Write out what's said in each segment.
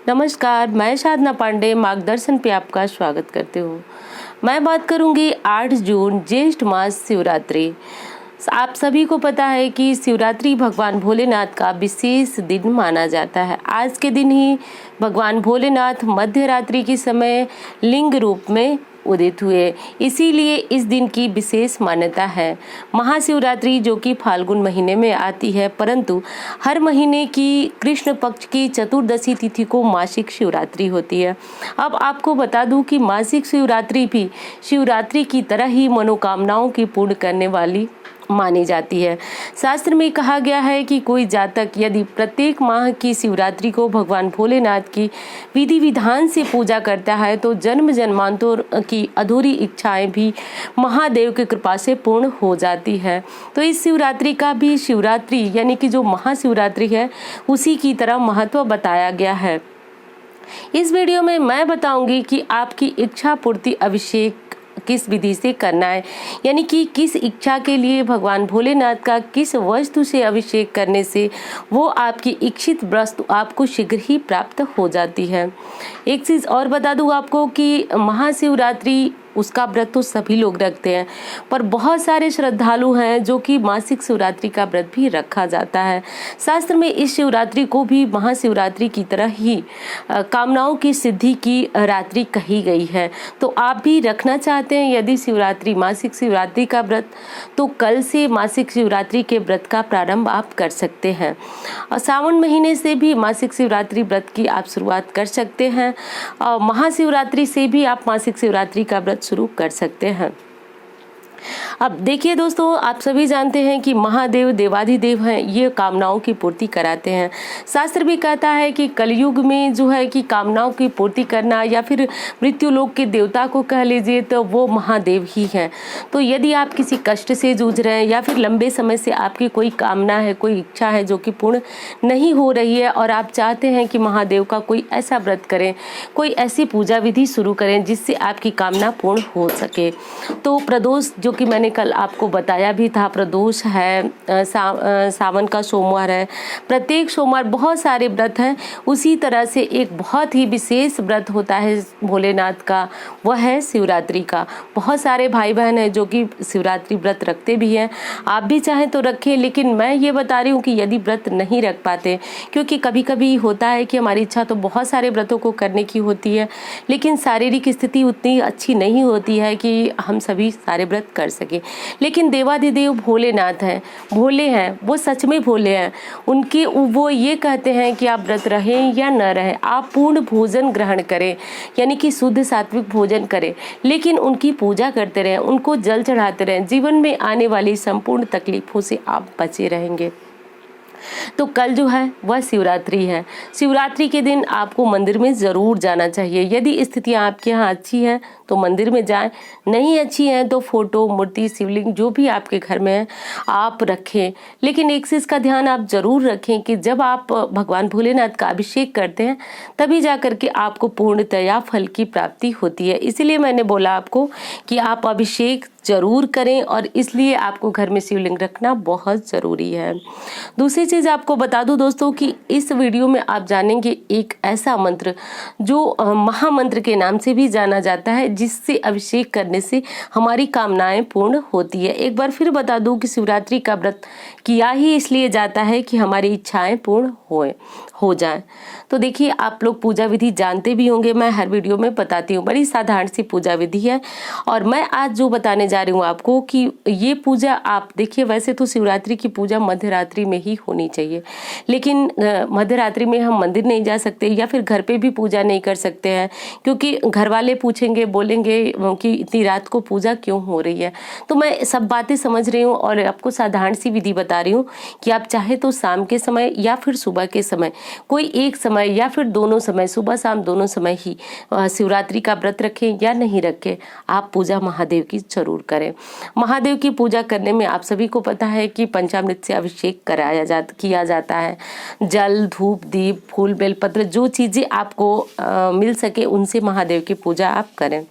नमस्कार, मैं साधना पांडे मार्गदर्शन पे आपका स्वागत करती हूँ। मैं बात करूँगी 8 जून ज्येष्ठ मास शिवरात्रि। आप सभी को पता है कि शिवरात्रि भगवान भोलेनाथ का विशेष दिन माना जाता है। आज के दिन ही भगवान भोलेनाथ मध्य रात्रि के समय लिंग रूप में उदित हुए, इसीलिए इस दिन की विशेष मान्यता है। महाशिवरात्रि जो कि फाल्गुन महीने में आती है, परंतु हर महीने की कृष्ण पक्ष की चतुर्दशी तिथि को मासिक शिवरात्रि होती है। अब आपको बता दूं कि मासिक शिवरात्रि भी शिवरात्रि की तरह ही मनोकामनाओं की पूर्ण करने वाली मानी जाती है। शास्त्र में कहा गया है कि कोई जातक यदि प्रत्येक माह की शिवरात्रि को भगवान भोलेनाथ की विधि विधान से पूजा करता है तो जन्म जन्मांतर की अधूरी इच्छाएं भी महादेव की कृपा से पूर्ण हो जाती है। तो इस शिवरात्रि का भी शिवरात्रि यानी कि जो महाशिवरात्रि है उसी की तरह महत्व बताया गया है। इस वीडियो में मैं बताऊंगी कि आपकी इच्छा पूर्ति अभिषेक किस विधि से करना है, यानी कि किस इच्छा के लिए भगवान भोलेनाथ का किस वस्तु से अभिषेक करने से वो आपकी इच्छित वस्तु आपको शीघ्र ही प्राप्त हो जाती है। एक चीज़ और बता दूं आपको कि महाशिवरात्रि उसका व्रत तो सभी लोग रखते हैं, पर बहुत सारे श्रद्धालु हैं जो कि मासिक शिवरात्रि का व्रत भी रखा जाता है। शास्त्र में इस शिवरात्रि को भी महाशिवरात्रि की तरह ही कामनाओं की सिद्धि की रात्रि कही गई है। तो आप भी रखना चाहते हैं यदि शिवरात्रि मासिक शिवरात्रि का व्रत, तो कल से मासिक शिवरात्रि के व्रत का प्रारंभ आप कर सकते हैं। और सावन महीने से भी मासिक शिवरात्रि व्रत की आप शुरुआत कर सकते हैं और महाशिवरात्रि से भी आप मासिक शिवरात्रि का व्रत शुरू कर सकते हैं। अब देखिए दोस्तों, आप सभी जानते हैं कि महादेव देवाधिदेव हैं, ये कामनाओं की पूर्ति कराते हैं। शास्त्र भी कहता है कि कलयुग में जो है कि कामनाओं की पूर्ति करना या फिर मृत्यु लोक के देवता को कह लीजिए तो वो महादेव ही हैं। तो यदि आप किसी कष्ट से जूझ रहे हैं या फिर लंबे समय से आपकी कोई कामना है, कोई इच्छा है जो कि पूर्ण नहीं हो रही है और आप चाहते हैं कि महादेव का कोई ऐसा व्रत करें, कोई ऐसी पूजा विधि शुरू करें जिससे आपकी कामना पूर्ण हो सके, तो प्रदोष जो कि मैंने कल आपको बताया भी था, प्रदोष है, सावन का सोमवार है, प्रत्येक सोमवार बहुत सारे व्रत हैं। उसी तरह से एक बहुत ही विशेष व्रत होता है भोलेनाथ का, वह है शिवरात्रि का। बहुत सारे भाई बहन हैं जो कि शिवरात्रि व्रत रखते भी हैं, आप भी चाहें तो रखें, लेकिन मैं ये बता रही हूँ कि यदि व्रत नहीं रख पाते, क्योंकि कभी कभी होता है कि हमारी इच्छा तो बहुत सारे व्रतों को करने की होती है, लेकिन शारीरिक स्थिति उतनी अच्छी नहीं होती है कि हम सभी सारे व्रत कर सके। लेकिन देवाधिदेव भोलेनाथ हैं, भोले हैं, वो सच में भोले हैं। उनके वो ये कहते हैं कि आप व्रत रहें या न रहें, आप पूर्ण भोजन ग्रहण करें, यानी कि शुद्ध सात्विक भोजन करें, लेकिन उनकी पूजा करते रहें, उनको जल चढ़ाते रहें। जीवन में आने वाली संपूर्ण तकलीफों से आप बचे रहेंगे। तो कल जो है वह शिवरात्रि है। शिवरात्रि के दिन आपको मंदिर में ज़रूर जाना चाहिए। यदि स्थितियाँ आपके यहाँ अच्छी हैं तो मंदिर में जाएं, नहीं अच्छी हैं तो फोटो, मूर्ति, शिवलिंग जो भी आपके घर में है आप रखें। लेकिन एक चीज़ का ध्यान आप ज़रूर रखें कि जब आप भगवान भोलेनाथ का अभिषेक करते हैं तभी जा करके आपको पूर्णतया फल की प्राप्ति होती है। इसीलिए मैंने बोला आपको कि आप अभिषेक जरूर करें और इसलिए आपको घर में शिवलिंग रखना बहुत ज़रूरी है। दूसरी चीज़ आपको बता दूं दोस्तों कि इस वीडियो में आप जानेंगे एक ऐसा मंत्र जो महामंत्र के नाम से भी जाना जाता है, जिससे अभिषेक करने से हमारी कामनाएं पूर्ण होती है। एक बार फिर बता दूं कि शिवरात्रि का व्रत किया ही इसलिए जाता है कि हमारी इच्छाएं पूर्ण हो जाएं। तो देखिए, आप लोग पूजा विधि जानते भी होंगे, मैं हर वीडियो में बताती हूँ, बड़ी साधारण सी पूजा विधि है। और मैं आज जो बताने जा रही हूँ आपको कि ये पूजा आप देखिए, वैसे तो शिवरात्रि की पूजा मध्य रात्रि में ही होनी चाहिए, लेकिन मध्य रात्रि में हम मंदिर नहीं जा सकते या फिर घर पे भी पूजा नहीं कर सकते हैं, क्योंकि घर वाले पूछेंगे, बोलेंगे कि इतनी रात को पूजा क्यों हो रही है। तो मैं सब बातें समझ रही हूँ और आपको साधारण सी विधि बता रही हूँ कि आप चाहे तो शाम के समय या फिर सुबह के समय, कोई एक समय या फिर दोनों समय, सुबह शाम दोनों समय ही शिवरात्रि का व्रत रखें या नहीं रखें, आप पूजा महादेव की जरूर करें। महादेव की पूजा करने में आप सभी को पता है कि पंचामृत से अभिषेक किया जाता है। जल, धूप, दीप, फूल, बेलपत्र, जो चीजें आपको मिल सके उनसे महादेव की पूजा आप करें।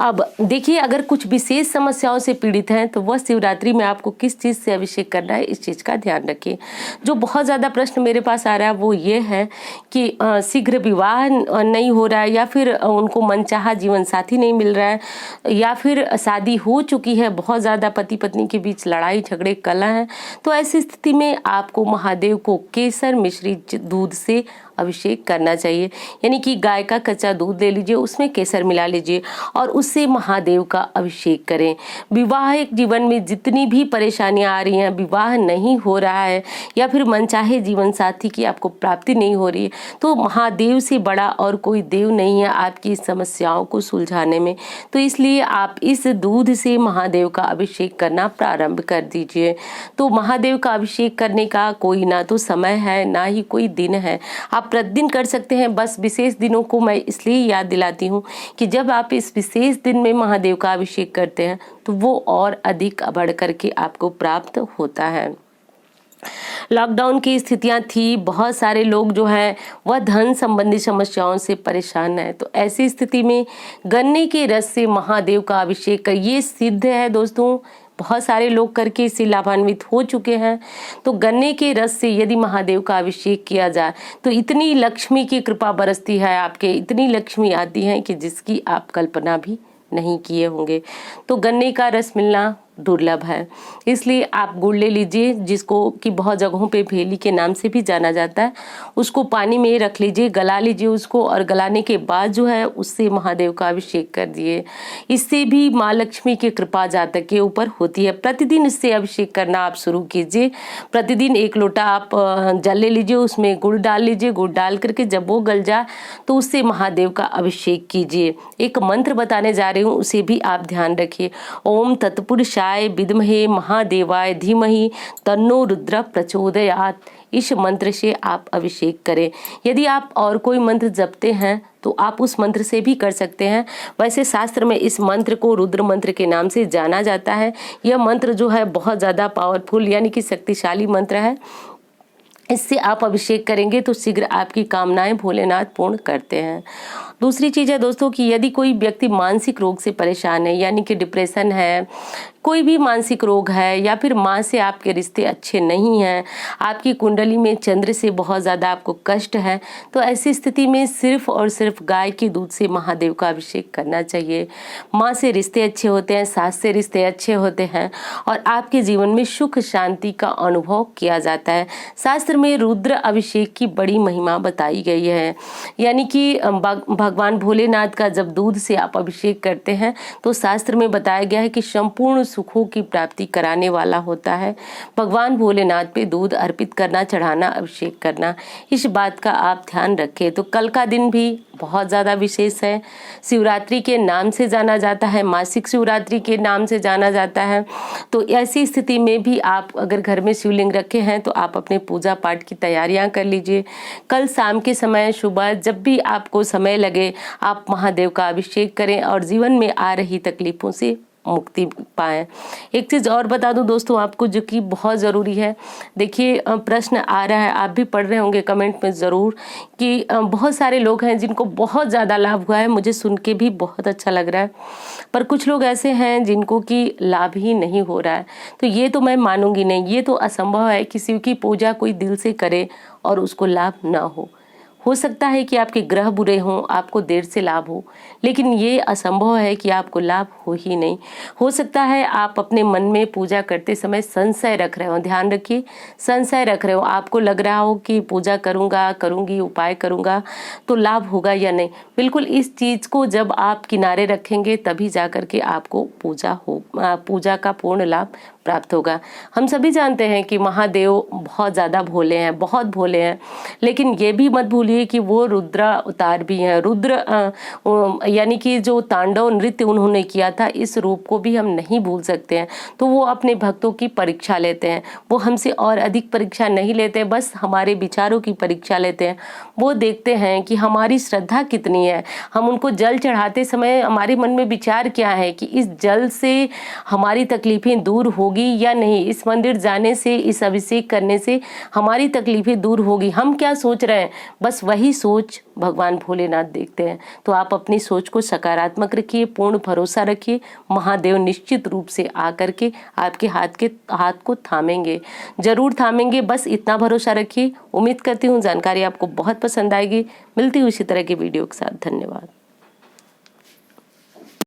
अब देखिए, अगर कुछ विशेष समस्याओं से पीड़ित हैं तो वह शिवरात्रि में आपको किस चीज़ से अभिषेक करना है, इस चीज़ का ध्यान रखिए। जो बहुत ज़्यादा प्रश्न मेरे पास आ रहा है वो ये है कि शीघ्र विवाह नहीं हो रहा है, या फिर उनको मनचाहा जीवन साथी नहीं मिल रहा है, या फिर शादी हो चुकी है, बहुत ज़्यादा पति पत्नी के बीच लड़ाई झगड़े कलह है। तो ऐसी स्थिति में आपको महादेव को केसर मिश्रित दूध से अभिषेक करना चाहिए। यानी कि गाय का कच्चा दूध ले लीजिए, उसमें केसर मिला लीजिए और उससे महादेव का अभिषेक करें। विवाहिक जीवन में जितनी भी परेशानियां आ रही हैं, विवाह नहीं हो रहा है या फिर मनचाहे जीवन साथी की आपको प्राप्ति नहीं हो रही है, तो महादेव से बड़ा और कोई देव नहीं है आपकी समस्याओं को सुलझाने में। तो इसलिए आप इस दूध से महादेव का अभिषेक करना प्रारंभ कर दीजिए। तो महादेव का अभिषेक करने का कोई ना तो समय है, ना ही कोई दिन है। आप प्रतिदिन कर सकते हैं। बस विशेष दिनों को मैं इसलिए याद दिलाती हूँ कि जब आप इस विशेष दिन में महादेव का अभिषेक करते हैं तो वो और अधिक बढ़ करके आपको प्राप्त होता है। लॉकडाउन की स्थितियां थी, बहुत सारे लोग जो हैं वह धन संबंधी समस्याओं से परेशान हैं। तो ऐसी स्थिति में गन्ने के रस से महादेव का अभिषेक कर, ये सिद्ध है दोस्तों, बहुत सारे लोग करके इससे लाभान्वित हो चुके हैं। तो गन्ने के रस से यदि महादेव का अभिषेक किया जाए तो इतनी लक्ष्मी की कृपा बरसती है आपके, इतनी लक्ष्मी आती है कि जिसकी आप कल्पना भी नहीं किए होंगे। तो गन्ने का रस मिलना दुर्लभ है, इसलिए आप गुड़ ले लीजिए, जिसको कि बहुत जगहों पे भेली के नाम से भी जाना जाता है। उसको पानी में रख लीजिए, गला लीजिए उसको, और गलाने के बाद जो है उससे महादेव का अभिषेक कर दिए। इससे भी माँ लक्ष्मी की कृपा जातक के ऊपर होती है। प्रतिदिन इससे अभिषेक करना आप शुरू कीजिए। प्रतिदिन 1 लोटा आप जल ले लीजिए, उसमें गुड़ डाल लीजिए। गुड़ डाल करके जब वो गल जाए तो उससे महादेव का अभिषेक कीजिए। एक मंत्र बताने जा रही हूँ, उसे भी आप ध्यान रखिए। ओम तत्पुरुषाय विद्महे महादेवाय धीमहि तन्नो रुद्र प्रचोदयात्। इस मंत्र से आप अभिषेक करें। यदि आप और कोई मंत्र जपते हैं तो आप उस मंत्र से भी कर सकते हैं। वैसे शास्त्र में इस मंत्र को रुद्र मंत्र के नाम से जाना जाता है। यह मंत्र जो है बहुत ज़्यादा पावरफुल यानी कि शक्तिशाली मंत्र है। इससे आप अभिषेक करेंगे तो शीघ्र आपकी कामनाएं भोलेनाथ पूर्ण करते हैं। दूसरी चीज़ है दोस्तों कि यदि कोई व्यक्ति मानसिक रोग से परेशान है, यानी कि डिप्रेशन है, कोई भी मानसिक रोग है, या फिर माँ से आपके रिश्ते अच्छे नहीं हैं, आपकी कुंडली में चंद्र से बहुत ज़्यादा आपको कष्ट है, तो ऐसी स्थिति में सिर्फ और सिर्फ गाय के दूध से महादेव का अभिषेक करना चाहिए। माँ से रिश्ते अच्छे होते हैं, सास से रिश्ते अच्छे होते हैं और आपके जीवन में सुख शांति का अनुभव किया जाता है। शास्त्र में रुद्र अभिषेक की बड़ी महिमा बताई गई है। यानी कि भगवान भोलेनाथ का जब दूध से आप अभिषेक करते हैं तो शास्त्र में बताया गया है कि संपूर्ण सुखों की प्राप्ति कराने वाला होता है। भगवान भोलेनाथ पे दूध अर्पित करना, चढ़ाना, अभिषेक करना, इस बात का आप ध्यान रखें। तो कल का दिन भी बहुत ज़्यादा विशेष है। शिवरात्रि के नाम से जाना जाता है, मासिक शिवरात्रि के नाम से जाना जाता है। तो ऐसी स्थिति में भी आप अगर घर में शिवलिंग रखे हैं तो आप अपने पूजा पाठ की तैयारियां कर लीजिए। कल शाम के समय, सुबह, जब भी आपको समय लगे आप महादेव का अभिषेक करें और जीवन में आ रही तकलीफों से मुक्ति पाएं। एक चीज़ और बता दूं दोस्तों आपको, जो कि बहुत ज़रूरी है। देखिए, प्रश्न आ रहा है, आप भी पढ़ रहे होंगे कमेंट में ज़रूर, कि बहुत सारे लोग हैं जिनको बहुत ज़्यादा लाभ हुआ है। मुझे सुन के भी बहुत अच्छा लग रहा है, पर कुछ लोग ऐसे हैं जिनको कि लाभ ही नहीं हो रहा है। तो ये तो मैं मानूंगी नहीं, ये तो असंभव है कि शिव की पूजा कोई दिल से करे और उसको लाभ ना हो सकता है कि आपके ग्रह बुरे हों, आपको देर से लाभ हो, लेकिन ये असंभव है कि आपको लाभ हो ही नहीं। हो सकता है आप अपने मन में पूजा करते समय संशय रख रहे हो, ध्यान रखिए, संशय रख रहे हो। आपको लग रहा हो कि पूजा करूँगा, करूँगी, उपाय करूँगा तो लाभ होगा या नहीं। बिल्कुल इस चीज़ को जब आप किनारे रखेंगे तभी जा कर के आपको पूजा का पूर्ण लाभ प्राप्त होगा। हम सभी जानते हैं कि महादेव बहुत ज़्यादा भोले हैं, बहुत भोले हैं, लेकिन ये भी मत भूलिए कि वो रुद्र अवतार भी हैं। रुद्र यानी कि जो तांडव नृत्य उन्होंने किया था, इस रूप को भी हम नहीं भूल सकते हैं। तो वो अपने भक्तों की परीक्षा लेते हैं, वो हमसे और अधिक परीक्षा नहीं लेते, बस हमारे विचारों की परीक्षा लेते हैं। वो देखते हैं कि हमारी श्रद्धा कितनी है, हम उनको जल चढ़ाते समय हमारे मन में विचार क्या है कि इस जल से हमारी तकलीफें दूर होगी होगी या नहीं, इस मंदिर जाने से, इस अभिषेक करने से हमारी तकलीफें दूर होगी, हम क्या सोच रहे हैं बस वही सोच भगवान भोलेनाथ देखते हैं। तो आप अपनी सोच को सकारात्मक रखिए, पूर्ण भरोसा रखिए, महादेव निश्चित रूप से आकर के आपके हाथ को थामेंगे, जरूर थामेंगे, बस इतना भरोसा रखिए। उम्मीद करती हूँ जानकारी आपको बहुत पसंद आएगी। मिलती हूँ इसी तरह की वीडियो के साथ। धन्यवाद।